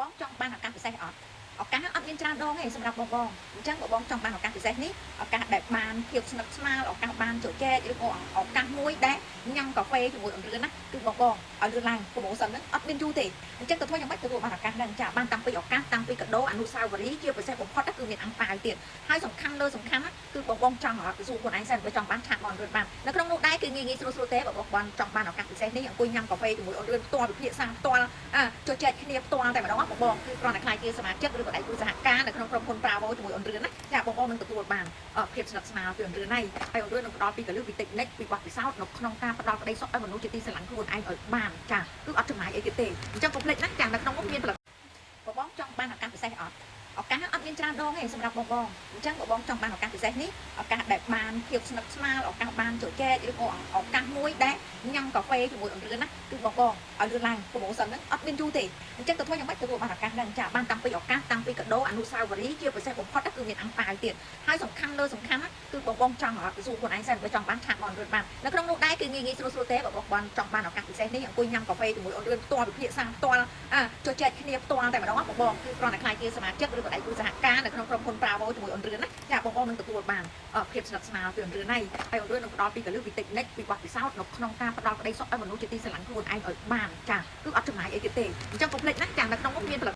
បងចង់បានឱកាសពិសេសអត់ឱកាសអត់មានច្រើនដងទេសម្រាប់បងអញ្ចឹងបងចង់បានឱកាសពិសេសនេះឱកាសដែលបានភាពស្និទ្ធស្នាលឱកាសបានជជែកឬក៏ឱកាសមួយដែលញ៉ាំកាហ្វេជាមួយអង្រឿនណាគឺបងឲ្យលឿនឡើងប្រូម៉ូសិនហ្នឹងអត់មានយូរទេអញ្ចឹងទៅធ្វើយ៉ាងម៉េចទទួលបានឱកាសហ្នឹងចាបានតាំងពីឱកាសតាំងពីកាដូអនុស្សាវរីយ៍ជាពិសេសបំផុតគឺមានអង្គាវទៀតហើយសំខាន់លើសំខាន់គឺបងចង់ទៅសួរខ្លួនឯងសិនបើចង់បានឆាតបងអង្រឿនបាននៅក្នុងនោះដែរគឺងាយស្រួលទេបើបងចង់បានឱកាសពិសេសនេះអង្គុយញ៉ាំកាហ្វេជាមួយអង្រឿនផ្ទាល់ពិភាក្សាផ្ទាល់ជជែកគ្នាផ្ទាល់តែម្ដងបងគឺគ្រាន់តែខ្លាយជាសមាជិកឬក៏ដៃគូសហការនៅក្នុងក្រុមហ៊ុន Bravo ជាមួយអង្រឿនណាចាបងនឹងទទួលបានភាពស្និទ្ធស្នាលពីអង្រឿននេះហើយអង្រឿននឹងផ្ដល់ពីកលឹះពីតិចនិចពីបទពិសោធន៍នៅក្នុងការផ្ដល់ក្តីសុខឲ្យមនុស្សជាទីស្រឡាញ់ខ្លួនឯងឲ្យបានចាគឺអត់ចំណាយអីទៀតទេអញ្ចឹងកុំភ្លេចណាចានៅក្នុងនោះមានបងចង់បានឱកាសពិសេសអត់ឱកាសអត់មានច្រើនដងទេសម្រាប់បងអញ្ចឹងបងចង់បានឱកាសពិសេសនេះឱកាសដែលបានភាពស្និទ្ធស្នាលឱកាសបានជជែកឬក៏ឱកាសមួយដែលញ៉ាំកាហ្វេជាមួយអង្រឿនណាគឺបងឲ្យលឿនឡើងប្រូម៉ូសិនហ្នឹងអត់មានយូរទេអញ្ចឹងទៅធ្វើយ៉ាងម៉េចទទួលបានឱកាសហ្នឹងចាបានតាំងពីឱកាសតាំងពីកាដូអនុស្សាវរីយ៍ជាពិសេសបំផុតគឺមានអង្គាវទៀតហើយសំខាន់លើសំខាន់គឺបងចង់ទៅសួរខ្លួនឯងសិនបើចង់បានឆាតបងអង្រឿនបាននៅក្នុងនោះដែរគឺងាយស្រួលទេបើបងចង់បានឱកាសពិសេសនេះអង្គុយញ៉ាំកាហ្វេជាមួយអង្រឿនផ្ទាល់ពិភាក្សាផ្ទាល់ជជែកគ្នាផ្ទាល់តែម្ដងបងគឺគ្រាន់តែខ្លាយជាសមាជិកឬក៏ដៃគូសហការនៅក្នុងក្រុមហ៊ុន Bravo ជាមួយអង្រឿនណាចាបងនឹងទទួលបានភាពស្និទ្ធស្នាលពីអង្រឿននេះហើយអង្រឿននឹងផ្ដល់ពីកលឹះពីតិចនិចពីបទពិសោធន៍នៅក្នុងការផ្ដល់ក្តីសុខឲ្យមនុស្សជាទីស្រឡាញ់ខ្លួនឯងឲ្យបានចាគឺអត់ចំណាយអីទៀតទេអញ្ចឹងកុំភ្លេចណាចានៅក្នុងនោះមាន